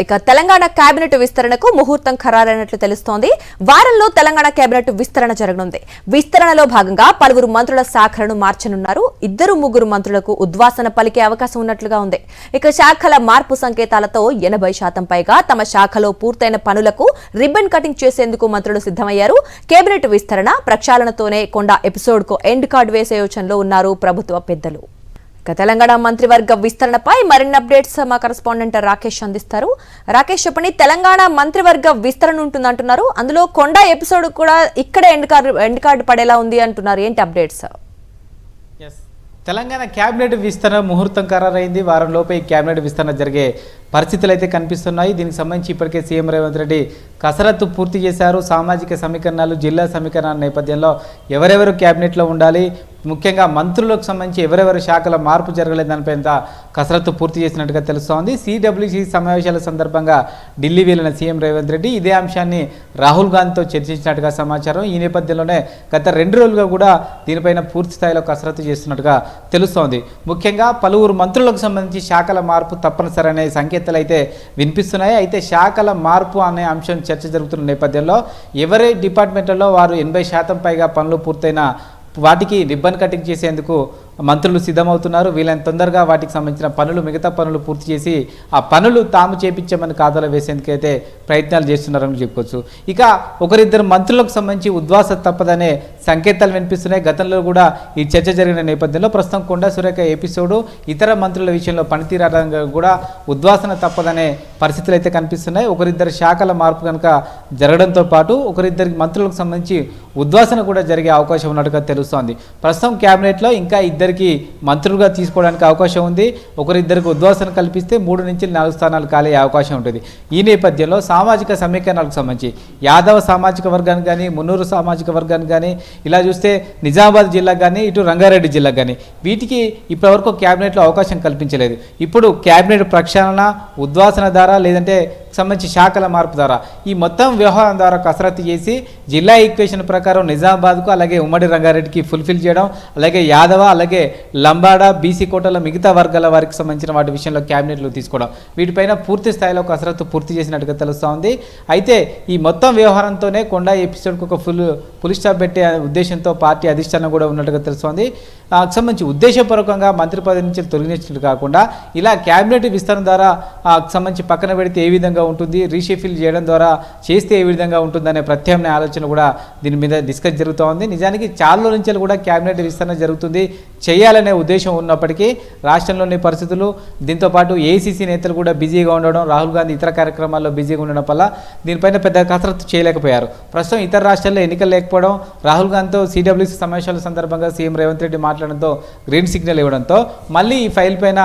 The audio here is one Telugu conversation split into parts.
ఇక తెలంగాణ కేబినెట్ విస్తరణకు ముహూర్తం ఖరారైనట్లు తెలుస్తోంది. వారంలో తెలంగాణ కేబినెట్ విస్తరణ జరగనుంది. విస్తరణలో భాగంగా పలువురు మంత్రుల శాఖలను మార్చనున్నారు. 2-3 మంత్రులకు ఉద్వాసన పలికే అవకాశం ఉన్నట్లుగా ఉంది. ఇక శాఖల మార్పు సంకేతాలతో 80% పైగా తమ శాఖలో పూర్తయిన పనులకు రిబ్బన్ కటింగ్ చేసేందుకు మంత్రులు సిద్ధమయ్యారు. కేబినెట్ విస్తరణ ప్రక్షాళనతోనే కొండ ఎపిసోడ్ కు ఎండ్ కార్డ్ వేసే యోచనలో ఉన్నారు ప్రభుత్వ పెద్దలు. తెలంగాణ మంత్రివర్గ విస్తరణపై మరిన్ని అప్డేట్స్ మా కరెస్పాండెంట్ రాకేష్ అందిస్తారు. రాకేష్, చెప్పండి, తెలంగాణ మంత్రివర్గ విస్తరణ ఉంటుందంటున్నారు. అందులో కొండ ఎపిసోడ్ కూడా ఇక్కడే ఎండ్ కార్డు పడేలా ఉంది అంటున్నారు. ఏంటి అప్డేట్స్? తెలంగాణ కేబినెట్ విస్తరణ ముహూర్తం ఖరారైంది. వారంలోపే ఈ కేబినెట్ విస్తరణ జరిగే పరిస్థితులు అయితే కనిపిస్తున్నాయి. దీనికి సంబంధించి ఇప్పటికే సీఎం రేవంత్ రెడ్డి కసరత్తు పూర్తి చేశారు. సామాజిక సమీకరణాలు, జిల్లా సమీకరణాల నేపథ్యంలో ఎవరెవరు కేబినెట్లో ఉండాలి, ముఖ్యంగా మంత్రులకు సంబంధించి ఎవరెవరు శాఖల మార్పు జరగలేదు దానిపైన కసరత్తు పూర్తి చేసినట్టుగా తెలుస్తోంది. సిడబ్ల్యూసీ సమావేశాల సందర్భంగా ఢిల్లీ వెళ్లిన సీఎం రేవంత్ రెడ్డి ఇదే అంశాన్ని రాహుల్ గాంధీతో చర్చించినట్టుగా సమాచారం. ఈ నేపథ్యంలోనే గత 2 రోజులుగా కూడా దీనిపైన పూర్తి స్థాయిలో కసరత్తు చేస్తున్నట్టుగా తెలుస్తోంది. ముఖ్యంగా పలువురు మంత్రులకు సంబంధించి శాఖల మార్పు తప్పనిసరి అనే సంకేతాలు అయితే వినిపిస్తున్నాయి. అయితే శాఖల మార్పు అనే అంశం చర్చ జరుగుతున్న నేపథ్యంలో ఎవరి డిపార్ట్మెంట్లలో వారు 80% పైగా పనులు పూర్తయిన వాటికి రిబ్బన్ కటింగ్ చేసేందుకు మంత్రులు సిద్ధమవుతున్నారు. వీళ్ళని తొందరగా వాటికి సంబంధించిన పనులు, మిగతా పనులు పూర్తి చేసి ఆ పనులు తాము చేపించమని ఖాతాలో వేసేందుకైతే ప్రయత్నాలు చేస్తున్నారని చెప్పుకోవచ్చు. ఇక ఒకరిద్దరు మంత్రులకు సంబంధించి ఉద్వాస తప్పదనే సంకేతాలు వినిపిస్తున్నాయి. గతంలో కూడా ఈ చర్చ జరిగిన నేపథ్యంలో ప్రస్తుతం కొండా సురేఖ ఎపిసోడు ఇతర మంత్రుల విషయంలో పనితీరాగా కూడా ఉద్వాసన తప్పదనే పరిస్థితులు అయితే కనిపిస్తున్నాయి. ఒకరిద్దరు శాఖల మార్పు కనుక జరగడంతో పాటు ఒకరిద్దరి మంత్రులకు సంబంధించి ఉద్వాసన కూడా జరిగే అవకాశం ఉన్నట్టుగా తెలుస్తోంది. ప్రస్తుతం కేబినెట్లో ఇంకా ఇద్దరికి మంత్రులుగా తీసుకోవడానికి అవకాశం ఉంది. ఒకరిద్దరికి ఉద్వాసన కల్పిస్తే 3 నుంచి 4 స్థానాలు ఖాళీ అవకాశం ఉంటుంది. ఈ నేపథ్యంలో సామాజిక సమీకరణాలకు సంబంధించి యాదవ సామాజిక వర్గానికి కానీ, మున్నూరు సామాజిక వర్గానికి కానీ, ఇలా చూస్తే నిజామాబాద్ జిల్లాకు కానీ, ఇటు రంగారెడ్డి జిల్లాకు కానీ వీటికి ఇప్పటివరకు కేబినెట్లో అవకాశం కల్పించలేదు. ఇప్పుడు కేబినెట్ ప్రక్షాళన, ఉద్వాసన ద్వారా లేదంటే సంబంధించి శాఖల మార్పు ద్వారా ఈ మొత్తం వ్యవహారం ద్వారా కసరత్తు చేసి జిల్లా ఈక్వేషన్ ప్రకారం నిజామాబాద్కు అలాగే ఉమ్మడి రంగారెడ్డికి ఫుల్ఫిల్ చేయడం, అలాగే యాదవ అలాగే లంబాడ బీసీ కోటల మిగతా వర్గాల వారికి సంబంధించిన వాటి విషయంలో క్యాబినెట్లు తీసుకోవడం, వీటిపైన పూర్తి స్థాయిలో కసరత్తు పూర్తి చేసినట్టుగా తెలుస్తూ ఉంది. అయితే ఈ మొత్తం వ్యవహారంతోనే కొండా ఎపిసోడ్కి ఒక ఫుల్ స్టాప్ పెట్టే ఉద్దేశంతో పార్టీ అధిష్టానం కూడా ఉన్నట్టుగా తెలుస్తోంది. సంబంధించి ఉద్దేశపూర్వకంగా మంత్రి పదవి నుంచి తొలగించినట్టు కాకుండా ఇలా క్యాబినెట్ విస్తరణ ద్వారా సంబంధించి పక్కన పెడితే ఏ విధంగా ఉంటుంది, రీషెఫిల్ చేయడం ద్వారా చేస్తే ఏ విధంగా ఉంటుందనే ప్రత్యామ్నాయ ఆలోచన కూడా దీని మీద డిస్కస్ జరుగుతూ ఉంది. నిజానికి చాలా నుంచి కూడా క్యాబినెట్ విస్తరణ జరుగుతుంది, చేయాలనే ఉద్దేశం ఉన్నప్పటికీ రాష్ట్రంలోని పరిస్థితులు, దీంతోపాటు ఏఐసీసీ నేతలు కూడా బిజీగా ఉండడం, రాహుల్ గాంధీ ఇతర కార్యక్రమాల్లో బిజీగా ఉండడం వల్ల దీనిపైన పెద్ద కసరత్తు చేయలేకపోయారు. ప్రస్తుతం ఇతర రాష్ట్రాల్లో ఎన్నికలు లేకపోవడం, రాహుల్ గాంధీతో సిడబ్ల్యూసీ సమావేశాల సందర్భంగా సీఎం రేవంత్ రెడ్డి మాట్లాడడంతో గ్రీన్ సిగ్నల్ ఇవ్వడంతో మళ్ళీ ఈ ఫైల్ పైన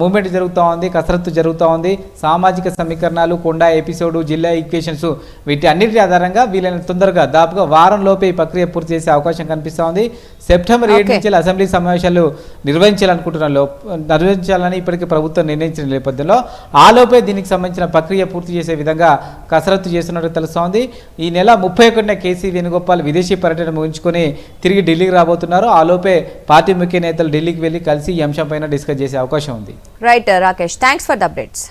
మూవ్మెంట్ జరుగుతూ ఉంది, కసరత్తు జరుగుతూ ఉంది. సామాజిక సమీకరణాలు, కొండా ఎపిసోడు, జిల్లా ఈక్వేషన్స్ వీటి అన్నిటి ఆధారంగా వీళ్ళని తొందరగా దాదాపుగా వారం లోపే ఈ ప్రక్రియ పూర్తి చేసే అవకాశం కనిపిస్తూ ఉంది. సెప్టెంబర్ 7 నుంచి అసెంబ్లీ సమావేశాలు నిర్వహించాలని ఇప్పటికీ ప్రభుత్వం నిర్ణయించిన నేపథ్యంలో ఆలోపే దీనికి సంబంధించిన ప్రక్రియ పూర్తి చేసే విధంగా కసరత్తు చేస్తున్నట్టు తెలుస్తోంది. ఈ నెల 31న కేసీ వేణుగోపాల్ విదేశీ పర్యటన ముగించుకొని తిరిగి ఢిల్లీకి రాబోతున్నారు. ఆలోపే పార్టీ ముఖ్య నేతలు ఢిల్లీకి వెళ్లి కలిసి ఈ అంశంపైన డిస్కస్ చేసే అవకాశం ఉంది. Right Rakesh, thanks for the updates.